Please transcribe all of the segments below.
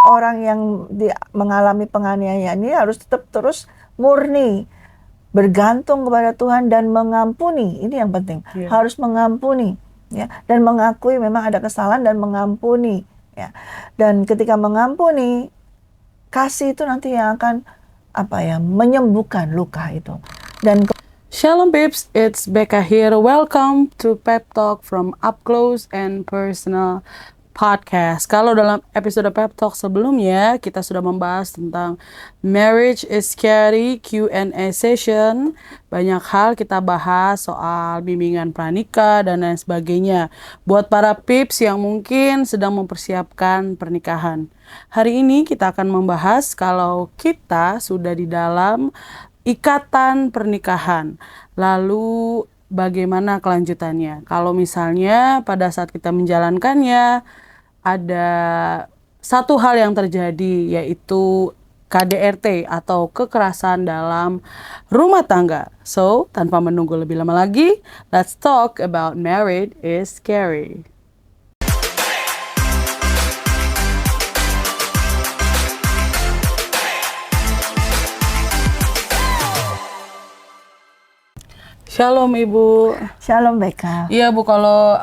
orang yang mengalami penganiayaan ini harus tetap terus murni, bergantung kepada Tuhan dan mengampuni. Ini yang penting. Harus mengampuni, ya, dan mengakui memang ada kesalahan dan mengampuni, ya. Dan ketika mengampuni, kasih itu nanti yang akan menyembuhkan luka itu. Dan Shalom peeps, it's Becca here. Welcome to Pep Talk from Up Close and Personal Podcast. Kalau dalam episode Pep Talk sebelumnya, kita sudah membahas tentang Marriage is Scary, Q&A session. Banyak hal kita bahas soal bimbingan pranikah dan lain sebagainya. Buat para peeps yang mungkin sedang mempersiapkan pernikahan. Hari ini kita akan membahas kalau kita sudah di dalam ikatan pernikahan. Lalu bagaimana kelanjutannya? Kalau misalnya pada saat kita menjalankannya ada satu hal yang terjadi, yaitu KDRT atau kekerasan dalam rumah tangga. So, tanpa menunggu lebih lama lagi, let's talk about Married is Scary. Shalom Ibu. Shalom Becca. Iya Bu, kalau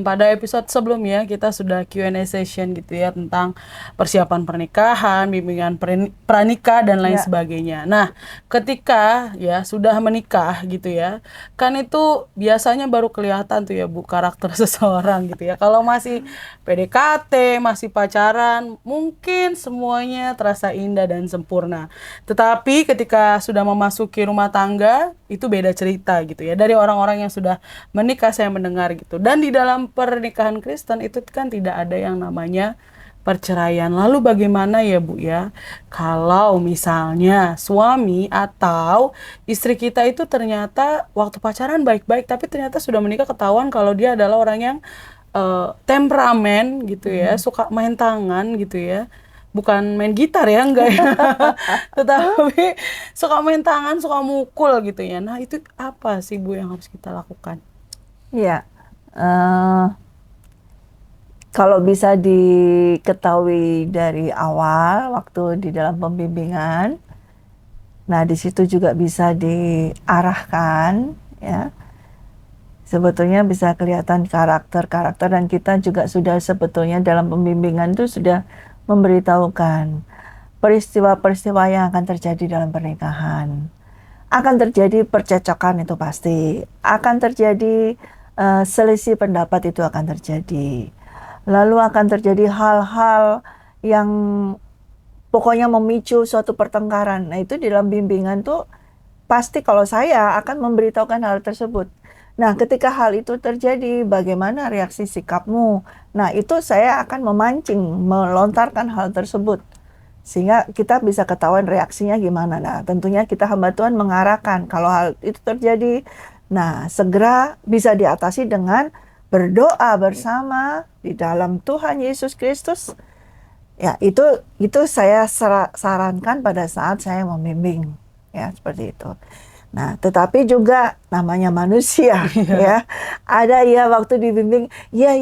pada episode sebelumnya kita sudah Q&A session gitu ya tentang persiapan pernikahan, bimbingan pranikah dan lain sebagainya. Nah, ketika ya sudah menikah gitu ya, kan itu biasanya baru kelihatan tuh ya Bu karakter seseorang gitu ya. Kalau masih PDKT, masih pacaran, mungkin semuanya terasa indah dan sempurna. Tetapi ketika sudah memasuki rumah tangga, itu beda cerita gitu ya. Dari orang-orang yang sudah menikah saya mendengar gitu. Dan di dalam pernikahan Kristen itu kan tidak ada yang namanya perceraian. Lalu bagaimana ya Bu ya, kalau misalnya suami atau istri kita itu ternyata waktu pacaran baik-baik, tapi ternyata sudah menikah ketahuan kalau dia adalah orang yang temperamen gitu ya, suka main tangan gitu ya. Bukan main gitar ya, enggak ya. Tetapi suka main tangan, suka mukul gitu ya. Nah itu apa sih Bu yang harus kita lakukan? Ya, kalau bisa diketahui dari awal waktu di dalam pembimbingan, nah di situ juga bisa diarahkan ya. Sebetulnya bisa kelihatan karakter-karakter, dan kita juga sudah sebetulnya dalam pembimbingan itu sudah memberitahukan peristiwa-peristiwa yang akan terjadi dalam pernikahan. Akan terjadi percecokan, itu pasti. Akan terjadi selisih pendapat, itu akan terjadi. Lalu akan terjadi hal-hal yang pokoknya memicu suatu pertengkaran. Nah itu di dalam bimbingan tuh pasti kalau saya akan memberitahukan hal tersebut. Nah, ketika hal itu terjadi, bagaimana reaksi sikapmu? Nah, itu saya akan memancing, melontarkan hal tersebut. Sehingga kita bisa ketahuan reaksinya gimana. Nah, tentunya kita hamba Tuhan mengarahkan kalau hal itu terjadi. Nah, segera bisa diatasi dengan berdoa bersama di dalam Tuhan Yesus Kristus. Ya, itu saya sarankan pada saat saya membimbing. Ya, seperti itu. Nah, tetapi juga namanya manusia ya. Ada ya waktu dibimbing, ya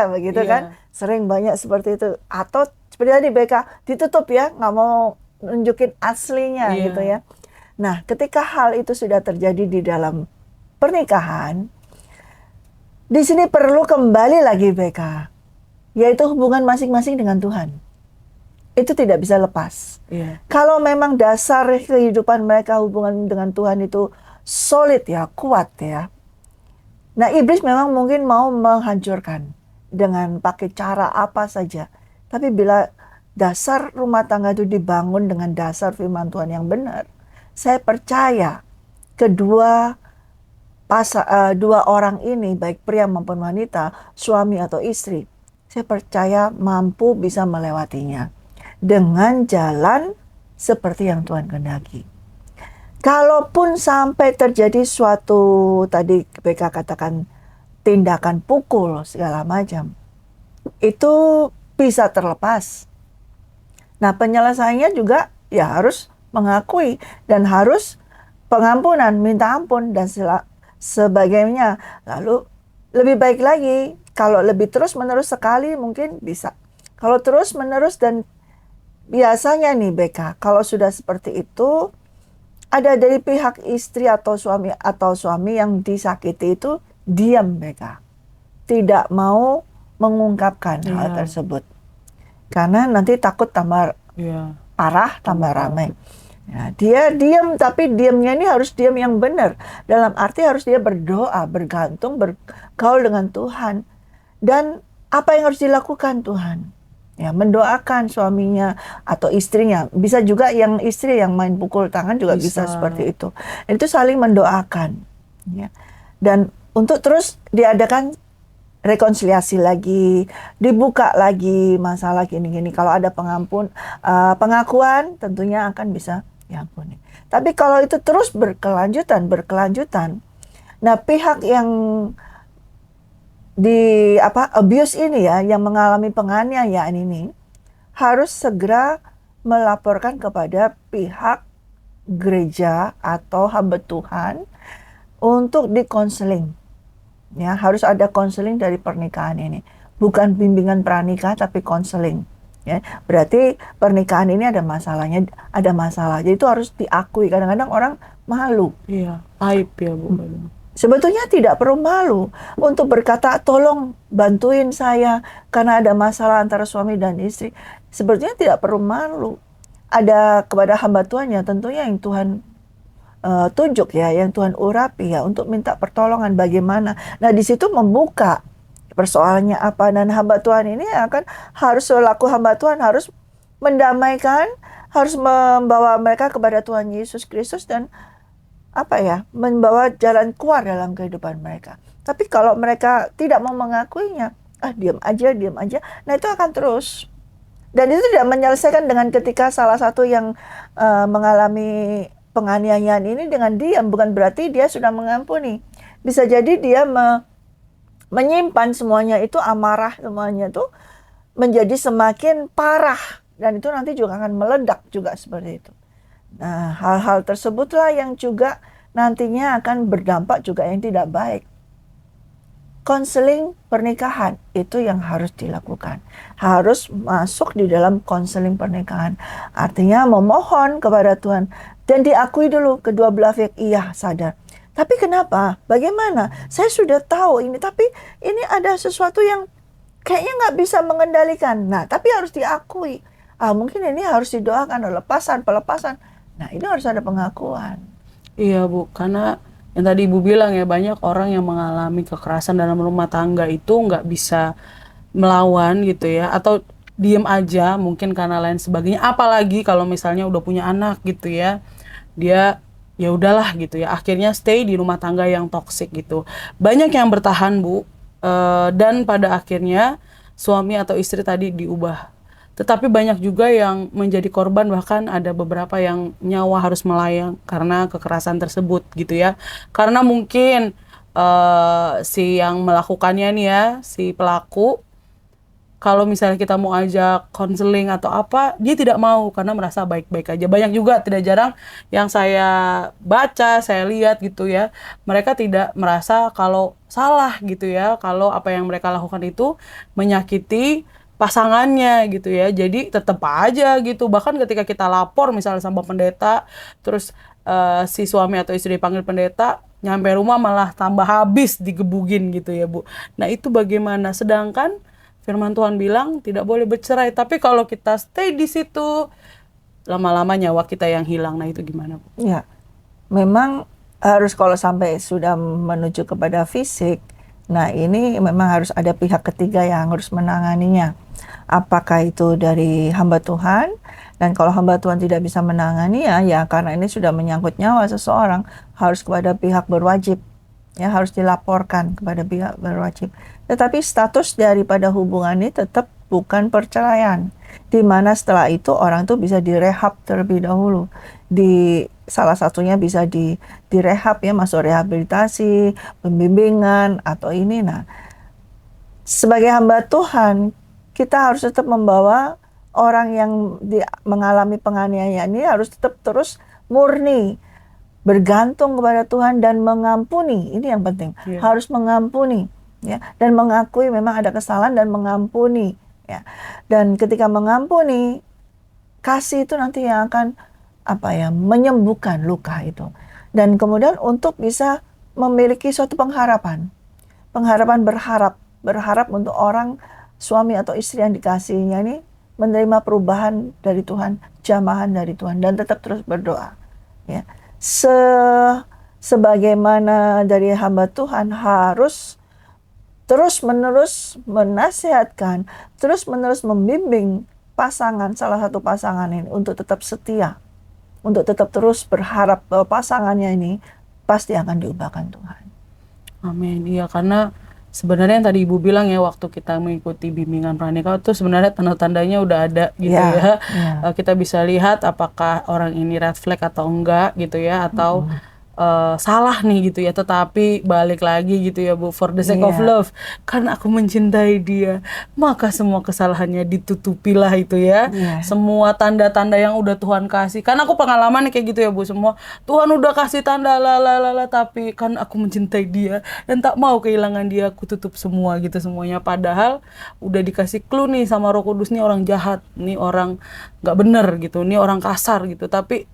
begitu kan. Sering banyak seperti itu. Atau seperti tadi BK ditutup ya, nggak mau nunjukin aslinya gitu ya. Nah, ketika hal itu sudah terjadi di dalam pernikahan, di sini perlu kembali lagi BK, yaitu hubungan masing-masing dengan Tuhan. Itu tidak bisa lepas. Kalau memang dasar kehidupan mereka hubungan dengan Tuhan itu solid ya, kuat ya. Nah, iblis memang mungkin mau menghancurkan dengan pakai cara apa saja. Tapi bila dasar rumah tangga itu dibangun dengan dasar firman Tuhan yang benar, saya percaya dua orang ini, baik pria maupun wanita, suami atau istri, saya percaya mampu bisa melewatinya dengan jalan seperti yang Tuhan kehendaki. Kalaupun sampai terjadi suatu, tadi BK katakan tindakan pukul segala macam, itu bisa terlepas. Nah, penyelesaiannya juga ya harus mengakui dan harus pengampunan, minta ampun dan sebagainya. Lalu lebih baik lagi kalau lebih terus-menerus sekali mungkin bisa. Kalau terus menerus dan biasanya nih Beka, kalau sudah seperti itu, ada dari pihak istri atau suami yang disakiti itu diam Beka. Tidak mau mengungkapkan hal Iya. tersebut. Karena nanti takut tambah Iya. parah, tambah Parah. ramai. Ya, dia diam, tapi diamnya ini harus diam yang benar. Dalam arti harus dia berdoa, bergantung, bergaul dengan Tuhan. Dan apa yang harus dilakukan Tuhan? Ya, mendoakan suaminya atau istrinya. Bisa juga yang istri yang main pukul tangan juga bisa seperti itu. Itu saling mendoakan. Ya. Dan untuk terus diadakan rekonsiliasi lagi, dibuka lagi masalah gini-gini. Kalau ada pengakuan tentunya akan bisa diampuni. Tapi kalau itu terus berkelanjutan, nah pihak yang abuse ini ya, yang mengalami penganiayaan ini harus segera melaporkan kepada pihak gereja atau hamba Tuhan untuk dikonseling. Ya, harus ada konseling dari pernikahan ini. Bukan bimbingan pranikah tapi konseling. Ya, berarti pernikahan ini ada masalahnya, ada masalah. Jadi itu harus diakui. Kadang-kadang orang malu. Iya, aib ya Bu. Sebetulnya tidak perlu malu untuk berkata, tolong bantuin saya karena ada masalah antara suami dan istri. Sebetulnya tidak perlu malu. Ada kepada hamba Tuhan ya, tentunya yang Tuhan tunjuk ya, yang Tuhan urapi ya, untuk minta pertolongan bagaimana. Nah di situ membuka persoalannya apa, dan hamba Tuhan ini harus selaku hamba Tuhan harus mendamaikan, harus membawa mereka kepada Tuhan Yesus Kristus dan membawa jalan keluar dalam kehidupan mereka. Tapi kalau mereka tidak mau mengakuinya, diam aja. Nah itu akan terus. Dan itu tidak menyelesaikan dengan ketika salah satu yang mengalami penganiayaan ini dengan diam, bukan berarti dia sudah mengampuni. Bisa jadi dia menyimpan semuanya itu, amarah semuanya itu menjadi semakin parah, dan itu nanti juga akan meledak juga seperti itu. Nah, hal-hal tersebutlah yang juga nantinya akan berdampak juga yang tidak baik. Konseling pernikahan itu yang harus dilakukan. Harus masuk di dalam konseling pernikahan. Artinya memohon kepada Tuhan dan diakui dulu kedua belah pihak, iya sadar. Tapi kenapa? Bagaimana? Saya sudah tahu ini, tapi ini ada sesuatu yang kayaknya nggak bisa mengendalikan. Nah, tapi harus diakui. Mungkin ini harus didoakan, pelepasan. Nah, ini harus ada pengakuan. Iya Bu, karena yang tadi Ibu bilang ya, banyak orang yang mengalami kekerasan dalam rumah tangga itu nggak bisa melawan gitu ya, atau diem aja mungkin karena lain sebagainya. Apalagi kalau misalnya udah punya anak gitu ya, dia ya udahlah gitu ya, akhirnya stay di rumah tangga yang toksik gitu. Banyak yang bertahan Bu, dan pada akhirnya suami atau istri tadi diubah. Tetapi banyak juga yang menjadi korban, bahkan ada beberapa yang nyawa harus melayang karena kekerasan tersebut gitu ya. Karena mungkin si yang melakukannya nih ya, si pelaku, kalau misalnya kita mau ajak konseling atau apa, dia tidak mau karena merasa baik-baik aja. Banyak juga, tidak jarang yang saya baca, saya lihat gitu ya, mereka tidak merasa kalau salah gitu ya, kalau apa yang mereka lakukan itu menyakiti pasangannya gitu ya. Jadi tetap aja gitu. Bahkan ketika kita lapor misalnya sama pendeta, terus si suami atau istri dipanggil pendeta, nyampe rumah malah tambah habis digebugin gitu ya Bu. Nah itu bagaimana? Sedangkan firman Tuhan bilang tidak boleh bercerai. Tapi kalau kita stay di situ, lama-lama nyawa kita yang hilang. Nah itu gimana Bu? Ya, memang harus kalau sampai sudah menuju kepada fisik, nah ini memang harus ada pihak ketiga yang harus menanganinya. Apakah itu dari hamba Tuhan, dan kalau hamba Tuhan tidak bisa menangani ya karena ini sudah menyangkut nyawa seseorang, harus kepada pihak berwajib. Ya, harus dilaporkan kepada pihak berwajib. Tetapi status daripada hubungan ini tetap bukan perceraian, di mana setelah itu orang tuh bisa direhab terlebih dahulu. Salah satunya bisa direhab ya, masuk rehabilitasi, pembimbingan atau ini. Nah, sebagai hamba Tuhan, kita harus tetap membawa orang yang mengalami penganiayaan ini harus tetap terus murni, bergantung kepada Tuhan dan mengampuni. Ini yang penting. Harus mengampuni ya, dan mengakui memang ada kesalahan dan mengampuni ya. Dan ketika mengampuni, kasih itu nanti yang akan menyembuhkan luka itu. Dan kemudian untuk bisa memiliki suatu pengharapan berharap untuk orang suami atau istri yang dikasihinya ini menerima perubahan dari Tuhan, jamahan dari Tuhan, dan tetap terus berdoa. Ya, sebagaimana dari hamba Tuhan harus terus-menerus menasihatkan, terus-menerus membimbing salah satu pasangan ini untuk tetap setia, untuk tetap terus berharap bahwa pasangannya ini pasti akan diubahkan Tuhan. Amin. Iya, karena sebenarnya yang tadi Ibu bilang ya, waktu kita mengikuti bimbingan pranikah itu sebenarnya tanda-tandanya udah ada gitu ya. Kita bisa lihat apakah orang ini red flag atau enggak gitu ya, atau salah nih gitu ya, tetapi balik lagi gitu ya Bu, for the sake of love, karena aku mencintai dia, maka semua kesalahannya ditutupilah itu ya. Semua tanda-tanda yang udah Tuhan kasih, karena aku pengalaman kayak gitu ya Bu, semua Tuhan udah kasih tanda tapi kan aku mencintai dia dan tak mau kehilangan dia, aku tutup semua gitu semuanya, padahal udah dikasih clue nih sama Roh Kudus, nih orang jahat, nih orang nggak bener gitu, nih orang kasar gitu, tapi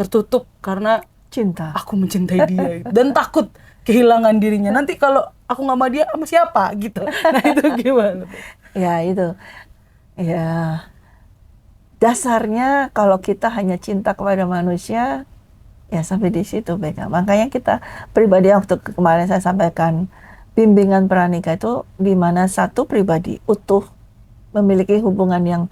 tertutup karena cinta. Aku mencintai dia gitu. Dan takut kehilangan dirinya. Nanti kalau aku nggak sama dia, sama siapa gitu. Nah itu gimana? Ya itu. Ya dasarnya kalau kita hanya cinta kepada manusia, ya sampai di situ Beka. Makanya kita pribadi waktu kemarin saya sampaikan bimbingan pranikah itu di mana satu pribadi utuh memiliki hubungan yang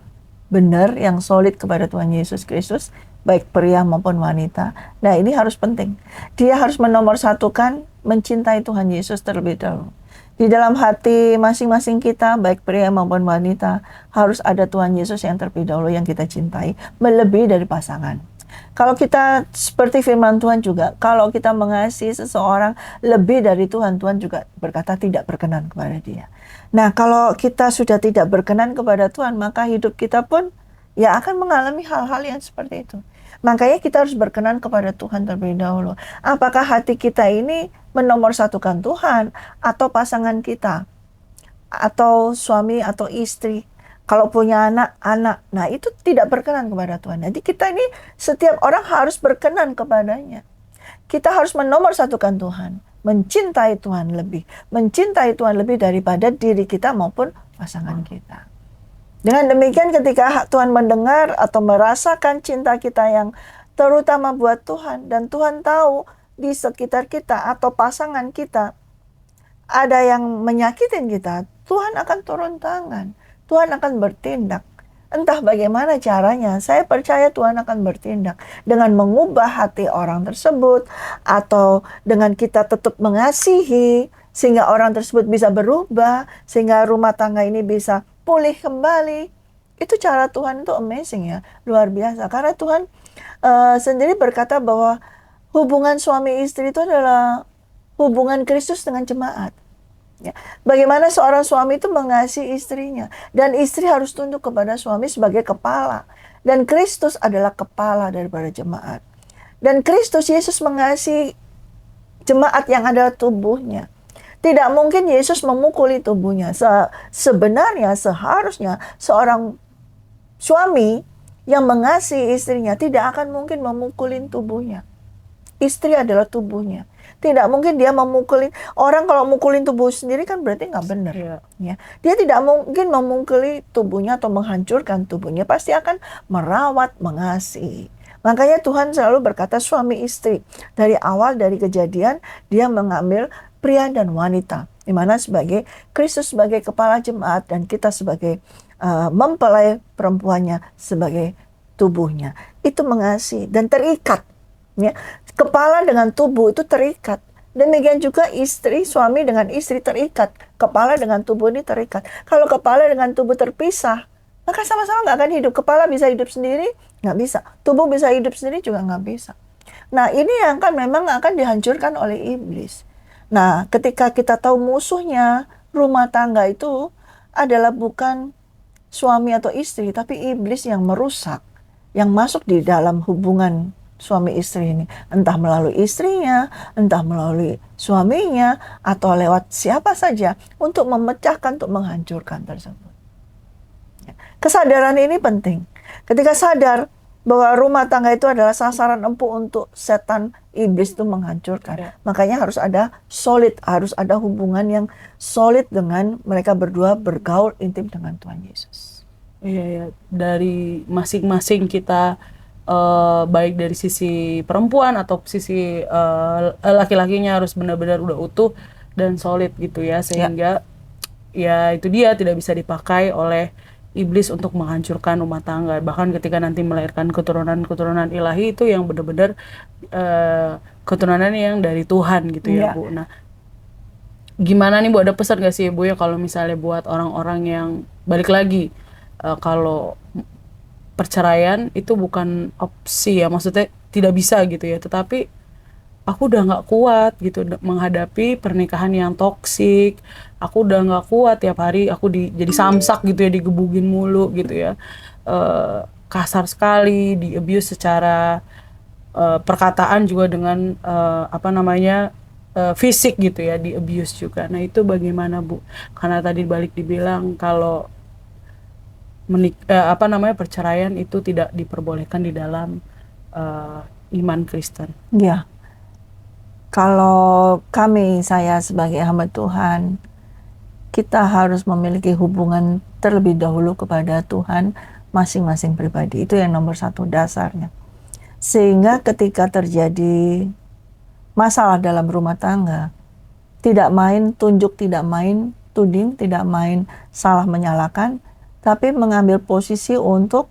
benar, yang solid kepada Tuhan Yesus Kristus, baik pria maupun wanita. Nah ini harus penting. Dia harus menomorsatukan mencintai Tuhan Yesus terlebih dahulu. Di dalam hati masing-masing kita, baik pria maupun wanita, harus ada Tuhan Yesus yang terlebih dahulu yang kita cintai, melebihi dari pasangan. Kalau kita seperti firman Tuhan juga, kalau kita mengasihi seseorang lebih dari Tuhan, Tuhan juga berkata tidak berkenan kepada dia. Nah kalau kita sudah tidak berkenan kepada Tuhan, maka hidup kita pun ya akan mengalami hal-hal yang seperti itu. Makanya kita harus berkenan kepada Tuhan terlebih dahulu. Apakah hati kita ini menomorsatukan Tuhan atau pasangan kita, atau suami atau istri? Kalau punya anak-anak, nah itu tidak berkenan kepada Tuhan. Jadi kita ini setiap orang harus berkenan kepadanya. Kita harus menomorsatukan Tuhan, mencintai Tuhan lebih daripada diri kita maupun pasangan kita. Dengan demikian ketika Tuhan mendengar atau merasakan cinta kita yang terutama buat Tuhan, dan Tuhan tahu di sekitar kita atau pasangan kita ada yang menyakitin kita, Tuhan akan turun tangan, Tuhan akan bertindak. Entah bagaimana caranya, saya percaya Tuhan akan bertindak dengan mengubah hati orang tersebut, atau dengan kita tetap mengasihi sehingga orang tersebut bisa berubah, sehingga rumah tangga ini bisa pulih kembali. Itu cara Tuhan itu amazing ya, luar biasa. Karena Tuhan sendiri berkata bahwa hubungan suami istri itu adalah hubungan Kristus dengan jemaat. Ya. Bagaimana seorang suami itu mengasihi istrinya, dan istri harus tunduk kepada suami sebagai kepala, dan Kristus adalah kepala daripada jemaat. Dan Kristus Yesus mengasihi jemaat yang adalah tubuhnya. Tidak mungkin Yesus memukuli tubuhnya. Sebenarnya seharusnya seorang suami yang mengasihi istrinya tidak akan mungkin memukulin tubuhnya. Istri adalah tubuhnya. Tidak mungkin dia memukulin. Orang kalau mukulin tubuh sendiri kan berarti nggak benar. Ya. Dia tidak mungkin memukuli tubuhnya atau menghancurkan tubuhnya. Pasti akan merawat, mengasihi. Makanya Tuhan selalu berkata suami istri. Dari awal, dari kejadian, dia mengambil pria dan wanita, di mana sebagai Kristus sebagai kepala jemaat dan kita sebagai mempelai perempuannya sebagai tubuhnya. Itu mengasihi dan terikat. Ya. Kepala dengan tubuh itu terikat. Demikian juga istri, suami dengan istri terikat. Kepala dengan tubuh ini terikat. Kalau kepala dengan tubuh terpisah, maka sama-sama nggak akan hidup. Kepala bisa hidup sendiri, nggak bisa. Tubuh bisa hidup sendiri juga nggak bisa. Nah ini yang memang akan dihancurkan oleh iblis. Nah, ketika kita tahu musuhnya rumah tangga itu adalah bukan suami atau istri, tapi iblis yang merusak, yang masuk di dalam hubungan suami istri ini. Entah melalui istrinya, entah melalui suaminya, atau lewat siapa saja untuk memecahkan, untuk menghancurkan tersebut. Kesadaran ini penting. Ketika sadar bahwa rumah tangga itu adalah sasaran empuk untuk setan iblis itu menghancurkan. Makanya harus ada solid, harus ada hubungan yang solid dengan mereka berdua bergaul intim dengan Tuhan Yesus. Iya, ya. Dari masing-masing kita, baik dari sisi perempuan atau sisi laki-lakinya harus benar-benar udah utuh dan solid gitu ya, sehingga ya itu dia tidak bisa dipakai oleh iblis untuk menghancurkan rumah tangga. Bahkan ketika nanti melahirkan keturunan-keturunan ilahi itu yang benar-benar keturunan yang dari Tuhan gitu ya, Bu. Nah, gimana nih Bu, ada pesan gak sih Bu ya kalau misalnya buat orang-orang yang balik lagi, kalau perceraian itu bukan opsi ya, maksudnya tidak bisa gitu ya, tetapi aku udah nggak kuat gitu menghadapi pernikahan yang toksik. Aku udah nggak kuat tiap hari aku jadi samsak gitu ya, digebugin mulu gitu ya, kasar sekali, di abuse secara perkataan juga dengan fisik gitu ya, di abuse juga. Nah itu bagaimana Bu? Karena tadi balik dibilang kalau perceraian itu tidak diperbolehkan di dalam iman Kristen. Ya. Kalau saya sebagai hamba Tuhan, kita harus memiliki hubungan terlebih dahulu kepada Tuhan masing-masing pribadi. Itu yang nomor satu dasarnya. Sehingga ketika terjadi masalah dalam rumah tangga, tidak main tunjuk, tidak main tuding, tidak main salah menyalahkan, tapi mengambil posisi untuk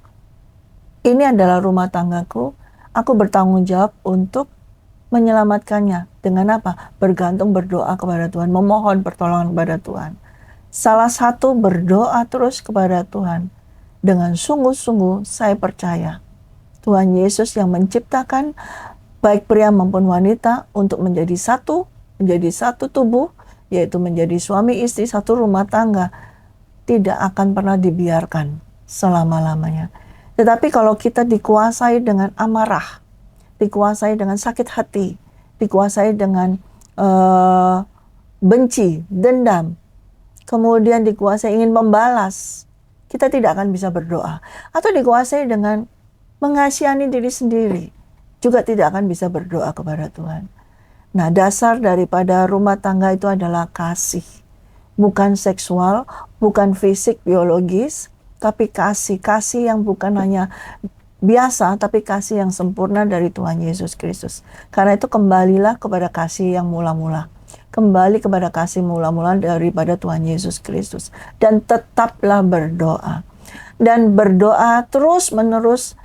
ini adalah rumah tanggaku, aku bertanggung jawab untuk menyelamatkannya. Dengan apa? Bergantung, berdoa kepada Tuhan, memohon pertolongan kepada Tuhan. Salah satu berdoa terus kepada Tuhan. Dengan sungguh-sungguh saya percaya Tuhan Yesus yang menciptakan baik pria maupun wanita untuk menjadi satu tubuh, yaitu menjadi suami istri, satu rumah tangga, tidak akan pernah dibiarkan selama-lamanya. Tetapi kalau kita dikuasai dengan amarah, dikuasai dengan sakit hati, dikuasai dengan benci, dendam, kemudian dikuasai ingin membalas, kita tidak akan bisa berdoa. Atau dikuasai dengan mengasihani diri sendiri, juga tidak akan bisa berdoa kepada Tuhan. Nah, dasar daripada rumah tangga itu adalah kasih. Bukan seksual, bukan fisik, biologis, tapi kasih. Kasih yang bukan hanya biasa, tapi kasih yang sempurna dari Tuhan Yesus Kristus. Karena itu kembalilah kepada kasih yang mula-mula. Kembali kepada kasih mula-mula daripada Tuhan Yesus Kristus. Dan tetaplah berdoa. Dan berdoa terus-menerus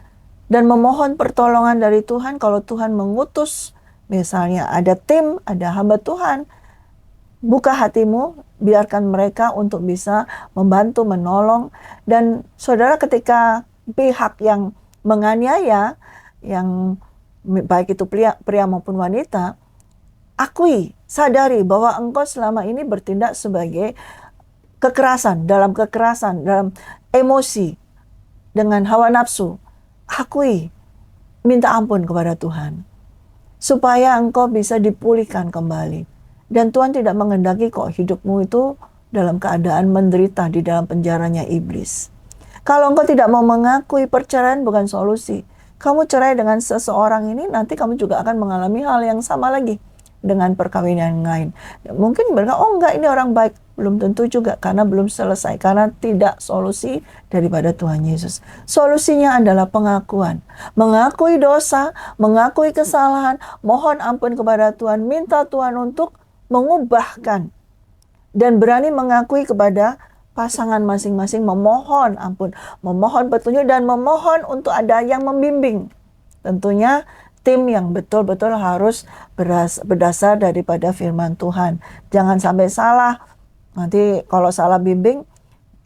dan memohon pertolongan dari Tuhan. Kalau Tuhan mengutus, misalnya ada tim, ada hamba Tuhan, buka hatimu, biarkan mereka untuk bisa membantu, menolong. Dan saudara, ketika pihak yang menganiaya, yang baik itu pria maupun wanita, akui, sadari bahwa engkau selama ini bertindak sebagai kekerasan, dalam emosi, dengan hawa nafsu. Akui, minta ampun kepada Tuhan, supaya engkau bisa dipulihkan kembali. Dan Tuhan tidak menghendaki kok hidupmu itu dalam keadaan menderita di dalam penjaranya iblis. Kalau engkau tidak mau mengakui, perceraian bukan solusi. Kamu cerai dengan seseorang ini, nanti kamu juga akan mengalami hal yang sama lagi dengan perkawinan yang lain. Mungkin mereka, oh enggak, ini orang baik. Belum tentu juga, karena belum selesai. Karena tidak solusi daripada Tuhan Yesus. Solusinya adalah pengakuan. Mengakui dosa, mengakui kesalahan, mohon ampun kepada Tuhan, minta Tuhan untuk mengubahkan. Dan berani mengakui kepada pasangan masing-masing, memohon ampun, memohon petunjuk, dan memohon untuk ada yang membimbing. Tentunya tim yang betul-betul harus berdasar daripada firman Tuhan. Jangan sampai salah. Nanti kalau salah bimbing,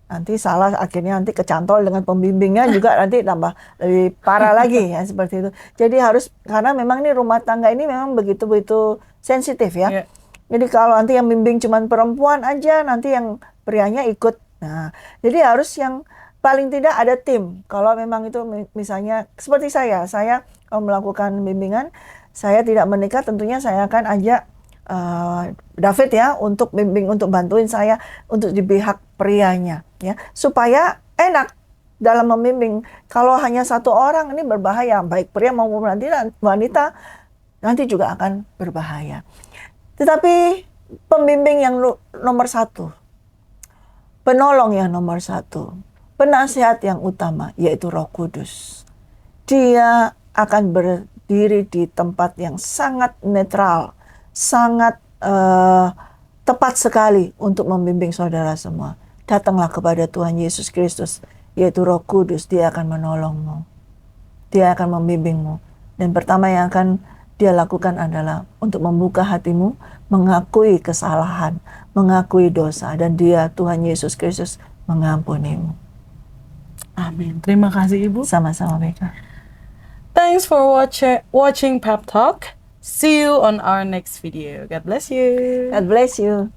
nanti salah, akhirnya nanti kecantol dengan pembimbingnya juga nanti tambah lebih parah lagi ya, seperti itu. Jadi harus, karena memang ini rumah tangga ini memang begitu-begitu sensitif ya. Jadi kalau nanti yang bimbing cuma perempuan aja, nanti yang prianya ikut. Nah, jadi harus yang paling tidak ada tim. Kalau memang itu misalnya seperti saya kalau melakukan bimbingan, saya tidak menikah, tentunya saya akan ajak David ya untuk bimbing, untuk bantuin saya untuk di pihak prianya ya, supaya enak. dalam membimbing. Kalau hanya satu orang ini berbahaya, baik pria maupun wanita, nanti juga akan berbahaya. Tetapi pembimbing yang nomor satu, penolong yang nomor satu, penasihat yang utama, yaitu Roh Kudus. Dia akan berdiri di tempat yang sangat netral, sangat tepat sekali untuk membimbing saudara semua. Datanglah kepada Tuhan Yesus Kristus, yaitu Roh Kudus. Dia akan menolongmu. Dia akan membimbingmu. Dan pertama yang akan dia lakukan adalah untuk membuka hatimu, mengakui kesalahan, mengakui dosa. Dan dia, Tuhan Yesus Kristus, mengampunimu. Amin. Terima kasih Ibu. Sama-sama, Beka. Thanks for watching Pep Talk. See you on our next video. God bless you. God bless you.